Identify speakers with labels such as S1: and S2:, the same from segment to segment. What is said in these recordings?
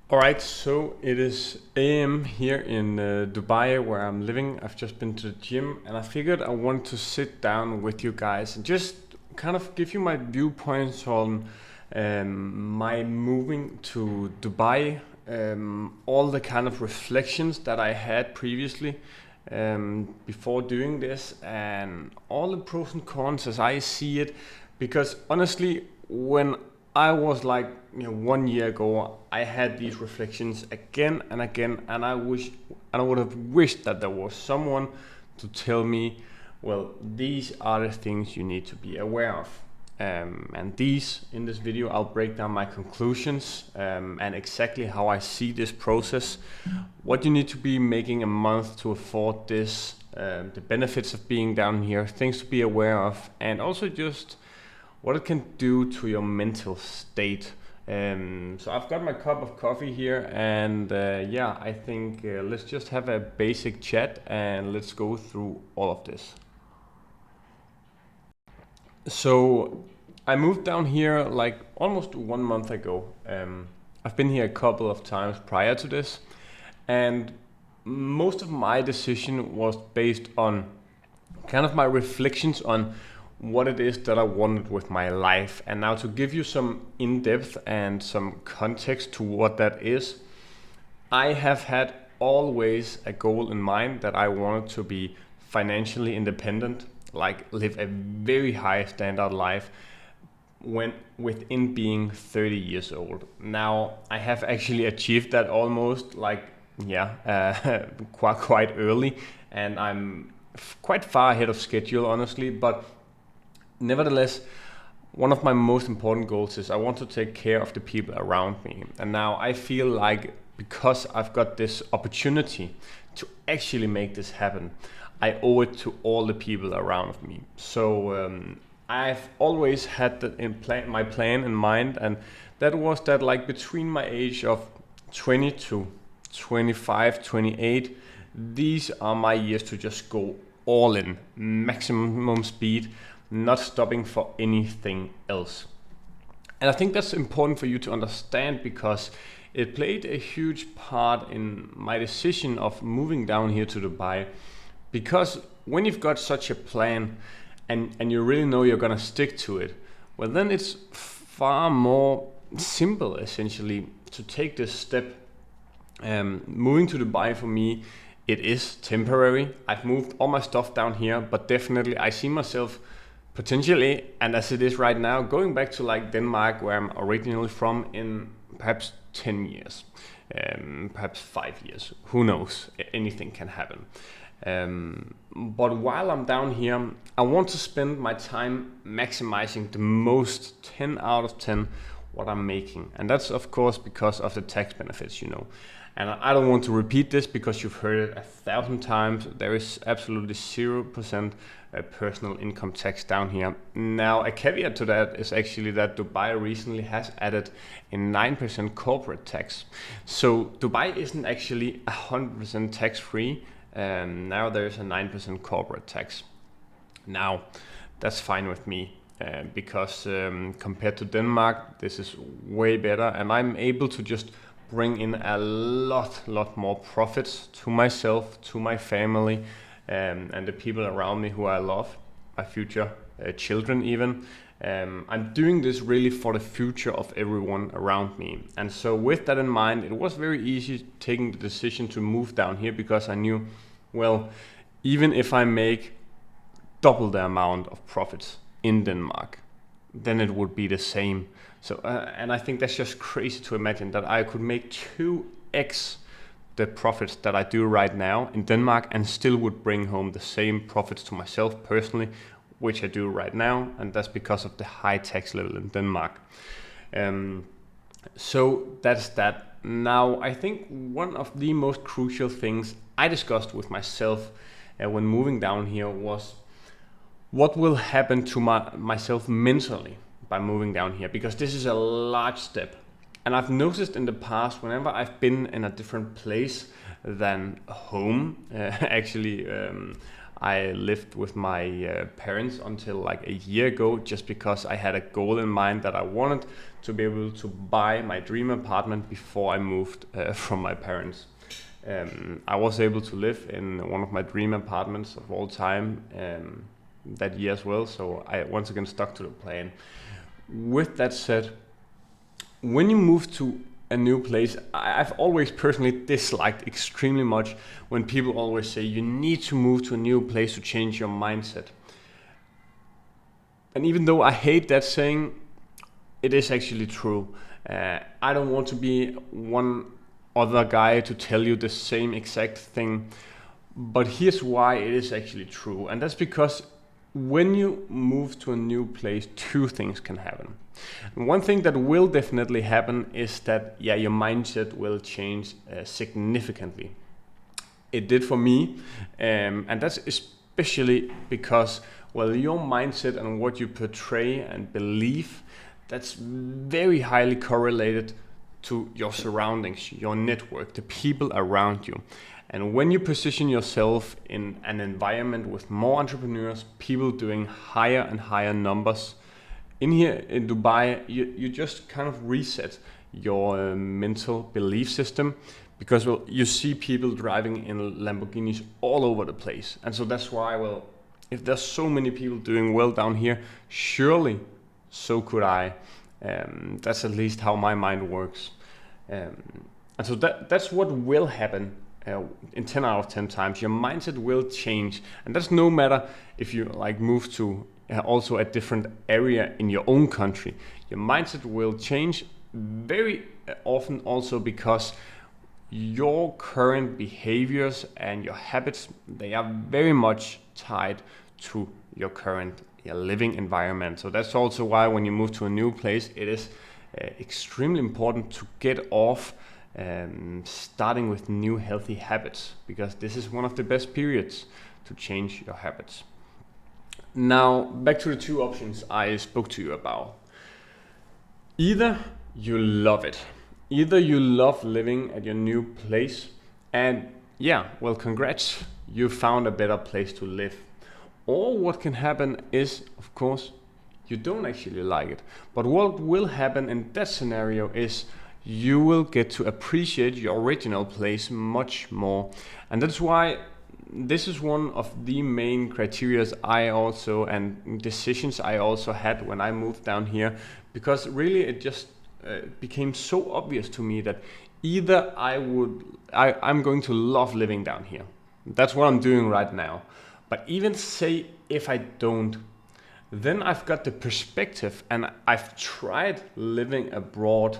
S1: Alright, so it is AM here in Dubai where I'm living. I've just been to the gym and I figured I want to sit down with you guys and just kind of give you my viewpoints on my moving to Dubai, all the kind of reflections that I had previously before doing this, and all the pros and cons as I see it. Because honestly, when I was like, 1 year ago, I had these reflections again and again, and I would have wished that there was someone to tell me, well, these are the things you need to be aware of. And in this video, I'll break down my conclusions and exactly how I see this process, what you need to be making a month to afford this, the benefits of being down here, things to be aware of, and also just what it can do to your mental state. So I've got my cup of coffee here, and I think let's just have a basic chat and let's go through all of this. So I moved down here like almost 1 month ago. I've been here a couple of times prior to this, and most of my decision was based on kind of my reflections on what it is that I wanted with my life. And now to give you some in-depth and some context to what that is, I have had always a goal in mind that I wanted to be financially independent, like live a very high standard life within being 30 years old. Now I have actually achieved that almost quite early, and I'm quite far ahead of schedule, honestly, but nevertheless, one of my most important goals is I want to take care of the people around me. And now I feel like because I've got this opportunity to actually make this happen, I owe it to all the people around me. So I've always had my plan in mind, and that was that like between my age of 20 to 25, 28, these are my years to just go all in, maximum speed, not stopping for anything else. And I think that's important for you to understand, because it played a huge part in my decision of moving down here to Dubai. Because when you've got such a plan and you really know you're gonna stick to it, well, then it's far more simple essentially to take this step. Moving to Dubai for me, it is temporary. I've moved all my stuff down here, but definitely I see myself potentially, and as it is right now, going back to like Denmark, where I'm originally from, in perhaps 10 years, perhaps 5 years, who knows, anything can happen. But while I'm down here, I want to spend my time maximizing the most 10 out of 10 what I'm making. And that's of course because of the tax benefits, And I don't want to repeat this because you've heard it 1,000 times. There is absolutely 0% personal income tax down here. Now, a caveat to that is actually that Dubai recently has added a 9% corporate tax. So Dubai isn't actually 100% tax-free. Now there's a 9% corporate tax. Now, that's fine with me. Because compared to Denmark, this is way better, and I'm able to just bring in a lot more profits to myself, to my family, and the people around me who I love, my future children even. I'm doing this really for the future of everyone around me. And so with that in mind, it was very easy taking the decision to move down here, because I knew, well, even if I make double the amount of profits in Denmark, then it would be the same. So, and I think that's just crazy to imagine that I could make 2x the profits that I do right now in Denmark and still would bring home the same profits to myself personally, which I do right now, and that's because of the high tax level in Denmark. So that's that. Now, I think one of the most crucial things I discussed with myself when moving down here was what will happen to myself mentally by moving down here, because this is a large step. And I've noticed in the past, whenever I've been in a different place than home, I lived with my parents until like a year ago, just because I had a goal in mind that I wanted to be able to buy my dream apartment before I moved from my parents. I was able to live in one of my dream apartments of all time that year as well, so I once again stuck to the plan. With that said, when you move to a new place, I've always personally disliked extremely much when people always say you need to move to a new place to change your mindset. And even though I hate that saying, it is actually true. I don't want to be one other guy to tell you the same exact thing, but here's why it is actually true. And that's because when you move to a new place, two things can happen. One thing that will definitely happen is that, your mindset will change significantly. It did for me, and that's especially because, your mindset and what you portray and believe, that's very highly correlated to your surroundings, your network, the people around you. And when you position yourself in an environment with more entrepreneurs, people doing higher and higher numbers, in here in Dubai, you just kind of reset your mental belief system, because you see people driving in Lamborghinis all over the place. And so that's why, if there's so many people doing well down here, surely so could I. That's at least how my mind works. And so that's what will happen. In 10 out of 10 times, your mindset will change. And that's no matter if you move to also a different area in your own country. Your mindset will change very often also because your current behaviors and your habits, they are very much tied to your current living environment. So that's also why when you move to a new place, it is extremely important to get off starting with new healthy habits, because this is one of the best periods to change your habits. Now, back to the two options I spoke to you about. Either you love it, either you love living at your new place, and congrats, you found a better place to live. Or what can happen is, of course, you don't actually like it. But what will happen in that scenario is you will get to appreciate your original place much more. And that's why this is one of the main criteria and decisions I also had when I moved down here, because really it just became so obvious to me that either I'm going to love living down here. That's what I'm doing right now. But even say if I don't, then I've got the perspective and I've tried living abroad.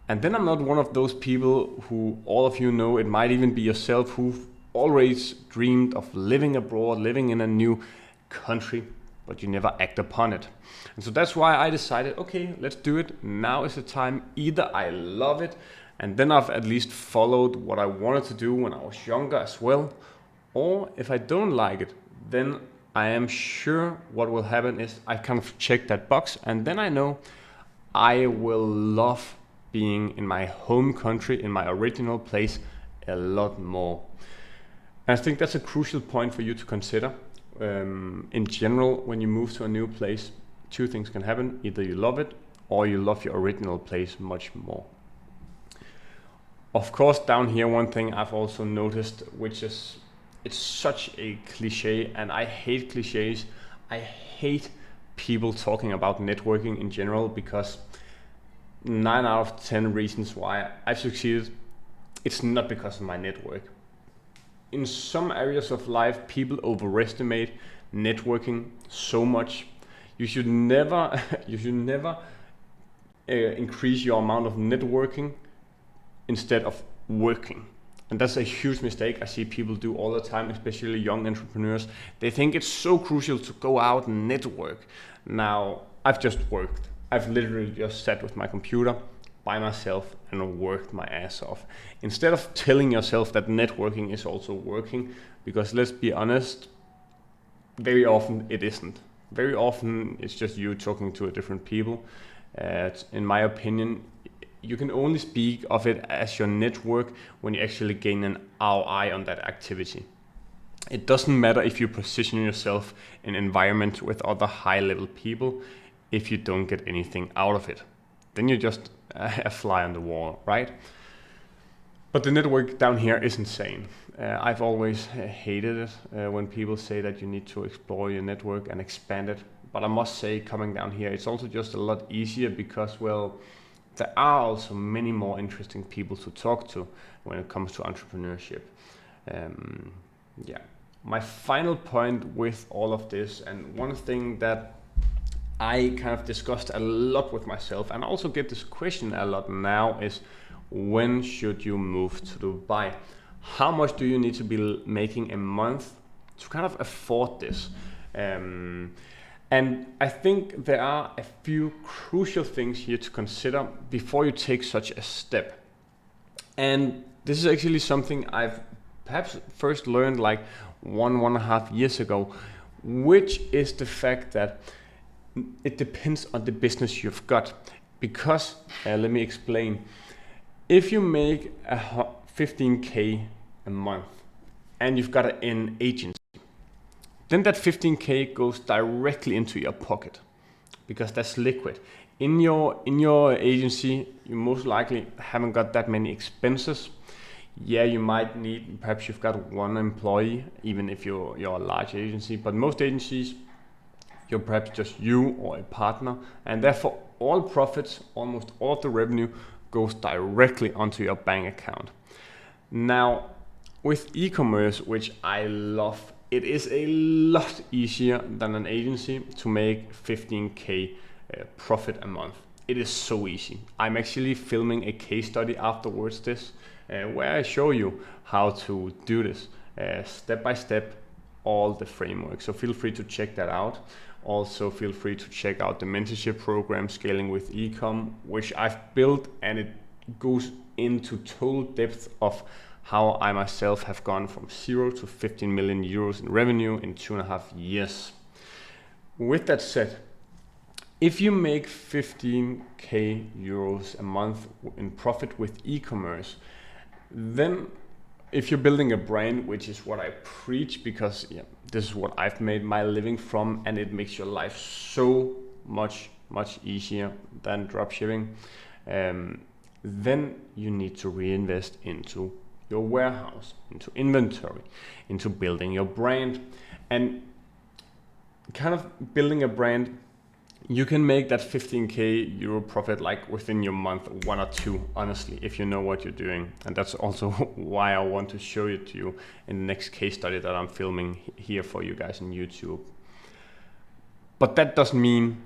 S1: And then I'm not one of those people who, all of you know, it might even be yourself, who've always dreamed of living abroad, living in a new country, but you never act upon it. And so that's why I decided, okay, let's do it. Now is the time. Either I love it, and then I've at least followed what I wanted to do when I was younger as well. Or if I don't like it, then I am sure what will happen is I kind of check that box, and then I know I will love being in my home country, in my original place, a lot more. And I think that's a crucial point for you to consider. In general, when you move to a new place, two things can happen. Either you love it or you love your original place much more. Of course, down here, one thing I've also noticed, which is, it's such a cliche, and I hate cliches. I hate people talking about networking in general, because 9 out of 10 reasons why I've succeeded, it's not because of my network. In some areas of life, people overestimate networking so much. You should never increase your amount of networking instead of working. And that's a huge mistake I see people do all the time, especially young entrepreneurs. They think it's so crucial to go out and network. Now, I've just worked. I've literally just sat with my computer by myself and worked my ass off. Instead of telling yourself that networking is also working, because let's be honest, very often it isn't. Very often it's just you talking to a different people. In my opinion, you can only speak of it as your network when you actually gain an ROI on that activity. It doesn't matter if you position yourself in an environment with other high-level people if you don't get anything out of it. Then you're just a fly on the wall, right? But the network down here is insane. I've always hated it when people say that you need to explore your network and expand it. But I must say, coming down here, it's also just a lot easier because, well, there are also many more interesting people to talk to when it comes to entrepreneurship. Yeah. My final point with all of this, and one thing that I kind of discussed a lot with myself, and I also get this question a lot now, is when should you move to Dubai? How much do you need to be making a month to kind of afford this? And I think there are a few crucial things here to consider before you take such a step. And this is actually something I've perhaps first learned like 1.5 years ago, which is the fact that it depends on the business you've got. Because, let me explain. If you make 15K a month and you've got an agency, then that 15K goes directly into your pocket because that's liquid. In your agency, you most likely haven't got that many expenses. Yeah, you might need, perhaps you've got one employee, even if you're a large agency, but most agencies, you're perhaps just you or a partner, and therefore all profits, almost all of the revenue goes directly onto your bank account. Now, with e-commerce, which I love, it is a lot easier than an agency to make 15K profit a month. It is so easy. I'm actually filming a case study afterwards this, where I show you how to do this step by step, all the framework. So feel free to check that out. Also feel free to check out the mentorship program, Scaling with Ecom, which I've built, and it goes into total depth of how I myself have gone from 0 to 15 million euros in revenue in 2.5 years. With that said, if you make 15K euros a month in profit with e-commerce, then if you're building a brand, which is what I preach, because this is what I've made my living from, and it makes your life so much easier than dropshipping, then you need to reinvest into your warehouse, into inventory, into building your brand. And kind of building a brand, you can make that 15K euro profit like within your month, 1 or 2, honestly, if you know what you're doing. And that's also why I want to show it to you in the next case study that I'm filming here for you guys on YouTube. But that doesn't mean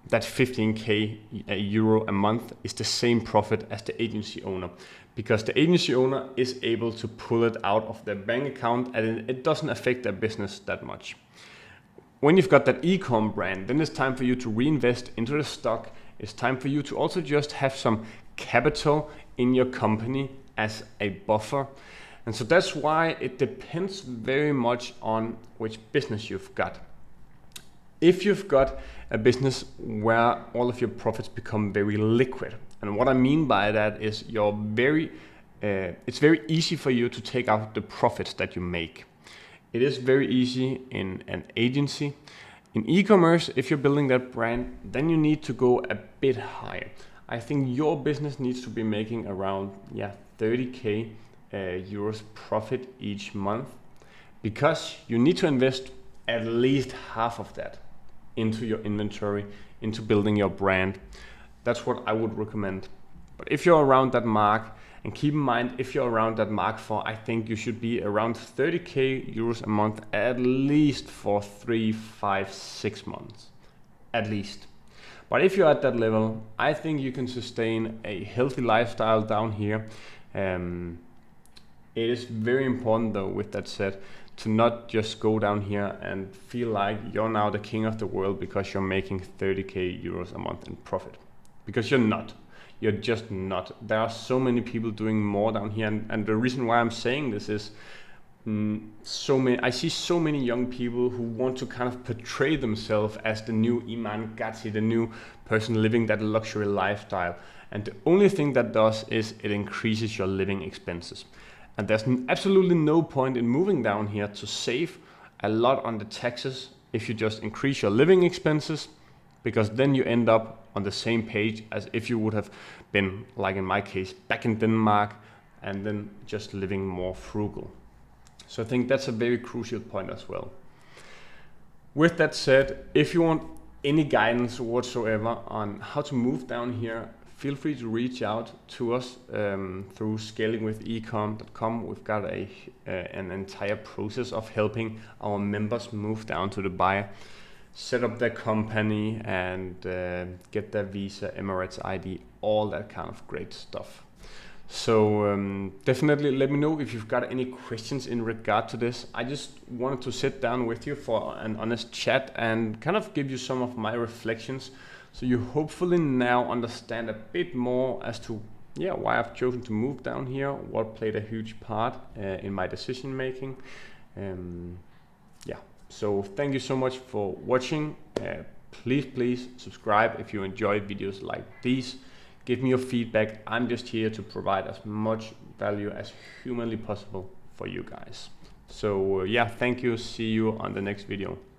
S1: that 15K euro a month is the same profit as the agency owner, because the agency owner is able to pull it out of their bank account and it doesn't affect their business that much. When you've got that ecom brand, then it's time for you to reinvest into the stock. It's time for you to also just have some capital in your company as a buffer. And so that's why it depends very much on which business you've got. If you've got a business where all of your profits become very liquid, and what I mean by that is it's very easy for you to take out the profits that you make. It is very easy in an agency. In e-commerce, if you're building that brand, then you need to go a bit higher. I think your business needs to be making around 30K euros profit each month, because you need to invest at least half of that into your inventory, into building your brand. That's what I would recommend. But if you're around that mark, and keep in mind, if you're around that mark for, I think you should be around 30K euros a month, at least for 3, 5, 6 months, at least. But if you're at that level, I think you can sustain a healthy lifestyle down here. It is very important though, with that said, to not just go down here and feel like you're now the king of the world because you're making 30K euros a month in profit. Because you're not. You're just not. There are so many people doing more down here, and the reason why I'm saying this is I see so many young people who want to kind of portray themselves as the new Iman Gadzhi, the new person living that luxury lifestyle. And the only thing that does is it increases your living expenses. And there's absolutely no point in moving down here to save a lot on the taxes if you just increase your living expenses, because then you end up on the same page as if you would have been, like in my case, back in Denmark and then just living more frugal. So I think that's a very crucial point as well. With that said, if you want any guidance whatsoever on how to move down here, feel free to reach out to us through scalingwithecom.com. We've got an entire process of helping our members move down to Dubai, set up their company, and get their visa, Emirates ID, all that kind of great stuff. So definitely let me know if you've got any questions in regard to this. I just wanted to sit down with you for an honest chat and kind of give you some of my reflections, so you hopefully now understand a bit more as to why I've chosen to move down here, what played a huge part in my decision making. So thank you so much for watching. Please subscribe if you enjoy videos like these. Give me your feedback. I'm just here to provide as much value as humanly possible for you guys. So thank you. See you on the next video.